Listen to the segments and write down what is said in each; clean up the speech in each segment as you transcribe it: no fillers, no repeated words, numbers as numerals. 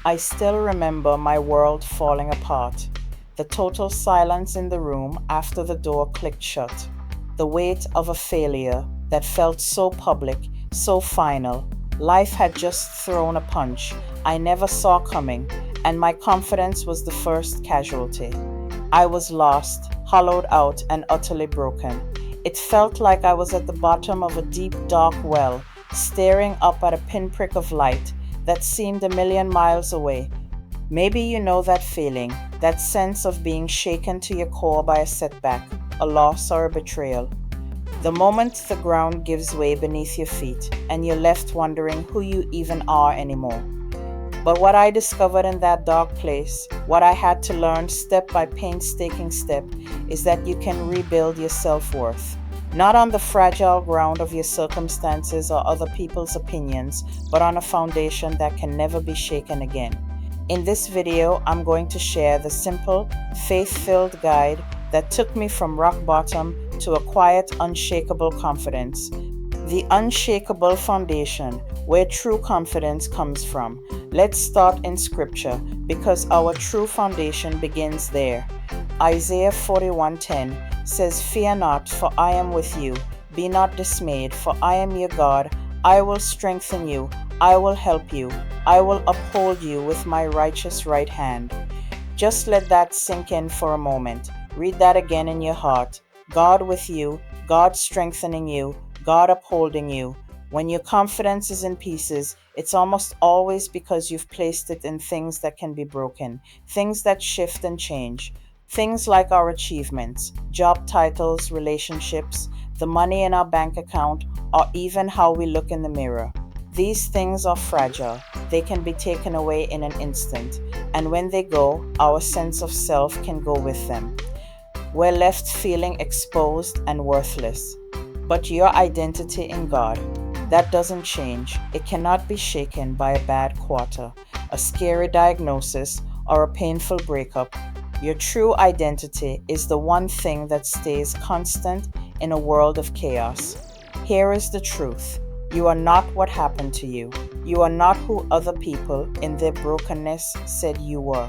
I still remember my world falling apart. The total silence in the room after the door clicked shut. The weight of a failure that felt so public, so final. Life had just thrown a punch I never saw coming, and my confidence was the first casualty. I was lost, hollowed out, and utterly broken. It felt like I was at the bottom of a deep, dark well, staring up at a pinprick of light that seemed a million miles away. Maybe you know that feeling, that sense of being shaken to your core by a setback, a loss, or a betrayal. The moment the ground gives way beneath your feet and you're left wondering who you even are anymore. But what I discovered in that dark place, what I had to learn step by painstaking step, is that you can rebuild your self-worth. Not on the fragile ground of your circumstances or other people's opinions, but on a foundation that can never be shaken again. In this video, I'm going to share the simple, faith-filled guide that took me from rock bottom to a quiet, unshakable confidence. The unshakable foundation, where true confidence comes from. Let's start in scripture, because our true foundation begins there. Isaiah 41:10 says, "Fear not, for I am with you. Be not dismayed, for I am your God. I will strengthen you. I will help you. I will uphold you with my righteous right hand." Just let that sink in for a moment. Read that again in your heart. God with you, God strengthening you, God upholding you. When your confidence is in pieces, it's almost always because you've placed it in things that can be broken, things that shift and change. Things like our achievements, job titles, relationships, the money in our bank account, or even how we look in the mirror. These things are fragile. They can be taken away in an instant. And when they go, our sense of self can go with them. We're left feeling exposed and worthless. But your identity in God, that doesn't change. It cannot be shaken by a bad quarter, a scary diagnosis, or a painful breakup. Your true identity is the one thing that stays constant in a world of chaos. Here is the truth. You are not what happened to you. You are not who other people in their brokenness said you were.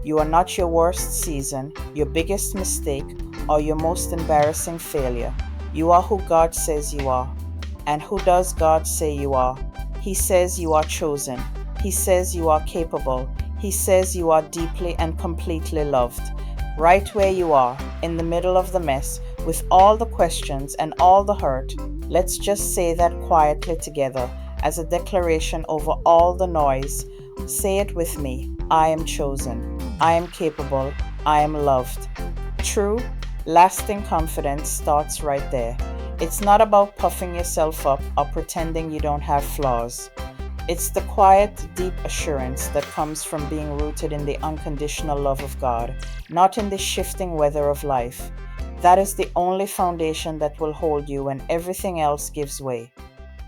You are not your worst season, your biggest mistake, or your most embarrassing failure. You are who God says you are. And who does God say you are? He says you are chosen. He says you are capable. He says you are deeply and completely loved. Right where you are, in the middle of the mess, with all the questions and all the hurt, let's just say that quietly together as a declaration over all the noise. Say it with me. I am chosen. I am capable. I am loved. True, lasting confidence starts right there. It's not about puffing yourself up or pretending you don't have flaws. It's the quiet, deep assurance that comes from being rooted in the unconditional love of God, not in the shifting weather of life. That is the only foundation that will hold you when everything else gives way.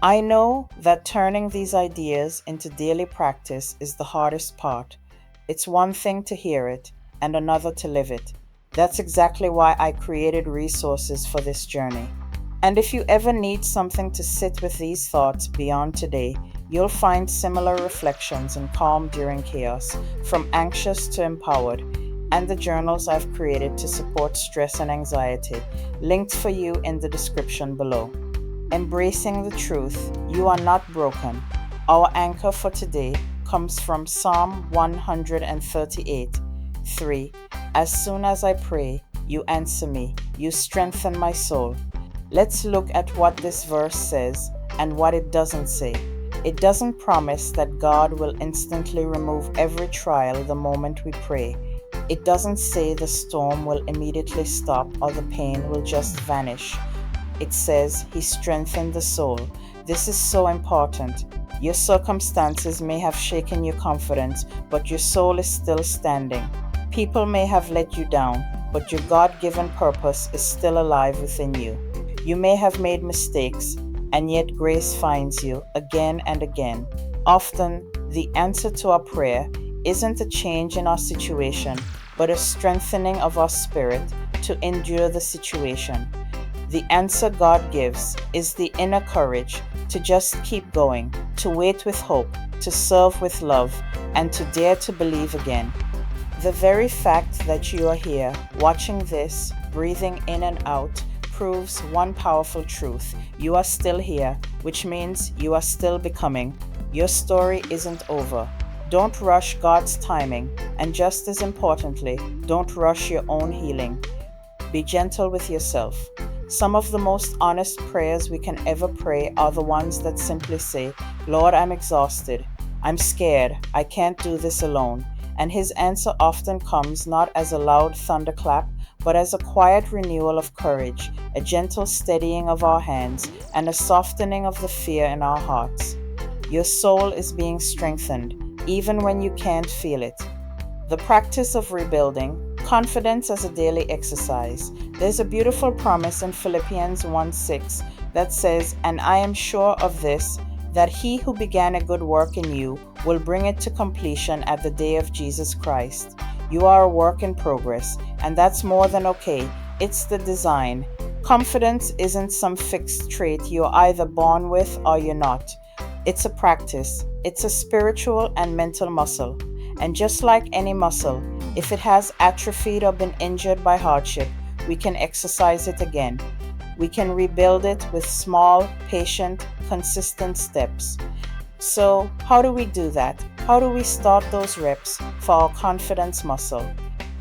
I know that turning these ideas into daily practice is the hardest part. It's one thing to hear it and another to live it. That's exactly why I created resources for this journey. And if you ever need something to sit with these thoughts beyond today, you'll find similar reflections in Calm During Chaos, From Anxious to Empowered, and the journals I've created to support stress and anxiety, linked for you in the description below. Embracing the truth, you are not broken. Our anchor for today comes from Psalm 138:3. As soon as I pray, you answer me. You strengthen my soul. Let's look at what this verse says and what it doesn't say. It doesn't promise that God will instantly remove every trial the moment we pray. It doesn't say the storm will immediately stop or the pain will just vanish. It says He strengthened the soul. This is so important. Your circumstances may have shaken your confidence, but your soul is still standing. People may have let you down, but your God-given purpose is still alive within you. You may have made mistakes, and yet grace finds you again and again. Often, the answer to our prayer isn't a change in our situation, but a strengthening of our spirit to endure the situation. The answer God gives is the inner courage to just keep going, to wait with hope, to serve with love, and to dare to believe again. The very fact that you are here, watching this, breathing in and out, proves one powerful truth. You are still here, which means you are still becoming. Your story isn't over. Don't rush God's timing, and just as importantly, don't rush your own healing. Be gentle with yourself. Some of the most honest prayers we can ever pray are the ones that simply say, Lord, I'm exhausted. I'm scared. I can't do this alone. And His answer often comes not as a loud thunderclap, but as a quiet renewal of courage, a gentle steadying of our hands, and a softening of the fear in our hearts. Your soul is being strengthened, even when you can't feel it. The practice of rebuilding, confidence as a daily exercise. There's a beautiful promise in Philippians 1:6 that says, And I am sure of this, that He who began a good work in you will bring it to completion at the day of Jesus Christ. You are a work in progress, and that's more than okay. It's the design. Confidence isn't some fixed trait you're either born with or you're not. It's a practice. It's a spiritual and mental muscle. And just like any muscle, if it has atrophied or been injured by hardship, we can exercise it again. We can rebuild it with small, patient, consistent steps. So, how do we do that? How do we start those reps for our confidence muscle?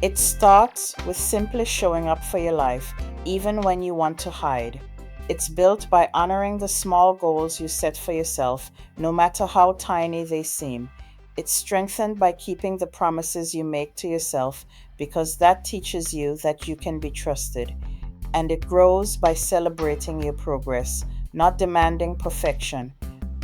It starts with simply showing up for your life, even when you want to hide. It's built by honoring the small goals you set for yourself, no matter how tiny they seem. It's strengthened by keeping the promises you make to yourself, because that teaches you that you can be trusted. And it grows by celebrating your progress, not demanding perfection.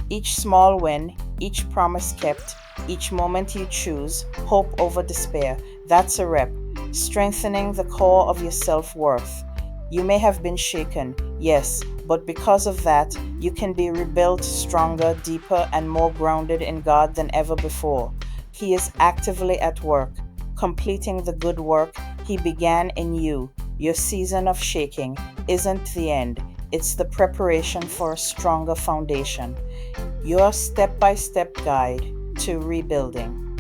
Each small win, each promise kept, each moment you choose, hope over despair, that's a rep, strengthening the core of your self-worth. You may have been shaken, yes, but because of that, you can be rebuilt stronger, deeper, and more grounded in God than ever before. He is actively at work, completing the good work He began in you. Your season of shaking isn't the end, it's the preparation for a stronger foundation. Your step-by-step guide to rebuilding.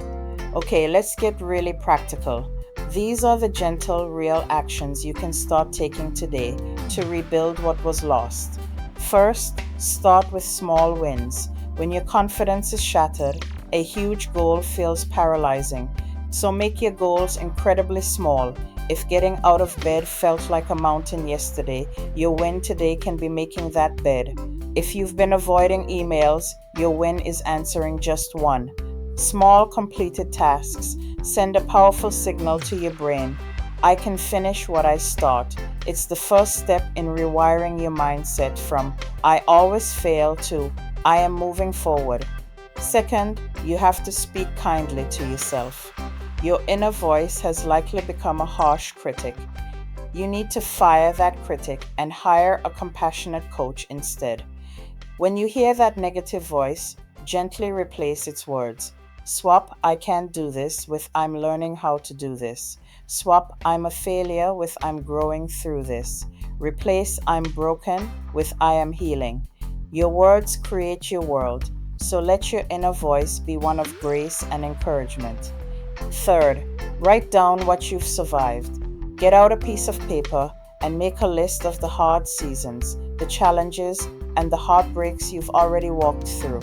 Okay, let's get really practical. These are the gentle, real actions you can start taking today to rebuild what was lost. First, start with small wins. When your confidence is shattered, a huge goal feels paralyzing. So make your goals incredibly small. If getting out of bed felt like a mountain yesterday, your win today can be making that bed. If you've been avoiding emails, your win is answering just one. Small completed tasks send a powerful signal to your brain. I can finish what I start. It's the first step in rewiring your mindset from I always fail to I am moving forward. Second, you have to speak kindly to yourself. Your inner voice has likely become a harsh critic. You need to fire that critic and hire a compassionate coach instead. When you hear that negative voice, gently replace its words. Swap I can't do this with I'm learning how to do this. Swap I'm a failure with I'm growing through this. Replace I'm broken with I am healing. Your words create your world, so let your inner voice be one of grace and encouragement. Third, write down what you've survived. Get out a piece of paper and make a list of the hard seasons, the challenges, and the heartbreaks you've already walked through.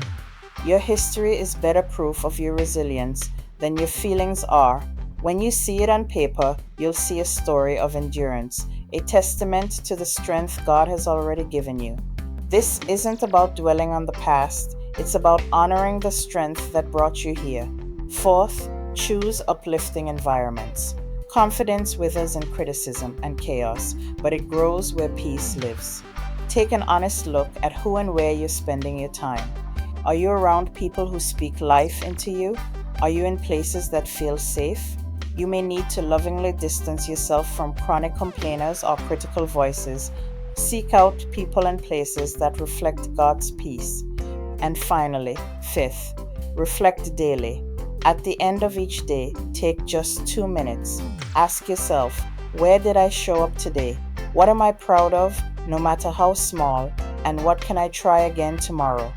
Your history is better proof of your resilience than your feelings are. When you see it on paper, you'll see a story of endurance, a testament to the strength God has already given you. This isn't about dwelling on the past, it's about honoring the strength that brought you here. Fourth, choose uplifting environments. Confidence withers in criticism and chaos, but it grows where peace lives. Take an honest look at who and where you're spending your time. Are you around people who speak life into you? Are you in places that feel safe? You may need to lovingly distance yourself from chronic complainers or critical voices. Seek out people and places that reflect God's peace. And finally, fifth, reflect daily. At the end of each day, take just 2 minutes. Ask yourself, where did I show up today? What am I proud of, no matter how small? And what can I try again tomorrow?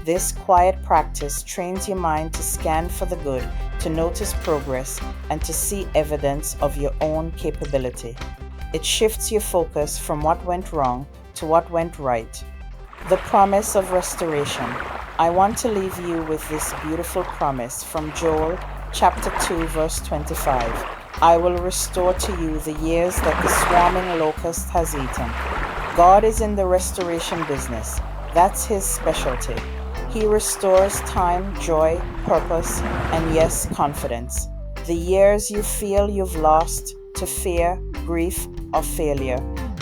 This quiet practice trains your mind to scan for the good, to notice progress, and to see evidence of your own capability. It shifts your focus from what went wrong to what went right. The promise of restoration. I want to leave you with this beautiful promise from Joel chapter 2 verse 25. I will restore to you the years that the swarming locust has eaten. God is in the restoration business. That's his specialty. He restores time, joy, purpose, and yes, confidence. The years you feel you've lost to fear, grief, or failure,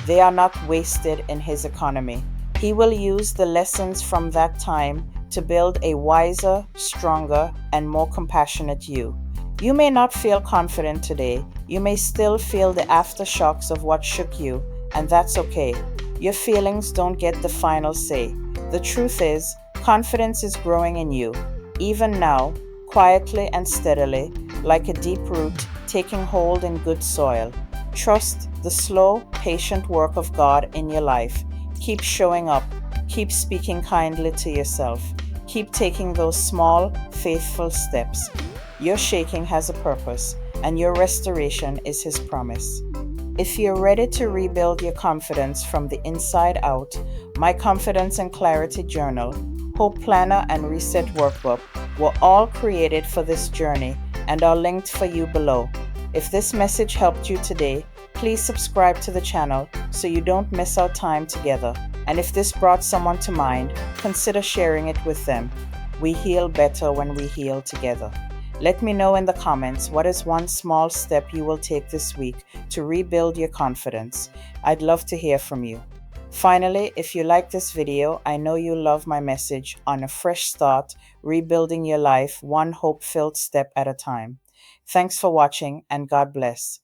they are not wasted in his economy. He will use the lessons from that time to build a wiser, stronger, and more compassionate you. You may not feel confident today. You may still feel the aftershocks of what shook you, and that's okay. Your feelings don't get the final say. The truth is, confidence is growing in you, even now, quietly and steadily, like a deep root taking hold in good soil. Trust the slow, patient work of God in your life. Keep showing up. Keep speaking kindly to yourself. Keep taking those small, faithful steps. Your shaking has a purpose, and your restoration is His promise. If you're ready to rebuild your confidence from the inside out, my Confidence and Clarity Journal, Hope Planner, and Reset Workbook were all created for this journey and are linked for you below. If this message helped you today, please subscribe to the channel so you don't miss our time together. And if this brought someone to mind, consider sharing it with them. We heal better when we heal together. Let me know in the comments what is one small step you will take this week to rebuild your confidence. I'd love to hear from you. Finally, if you like this video, I know you love my message on a fresh start, rebuilding your life one hope-filled step at a time. Thanks for watching, and God bless.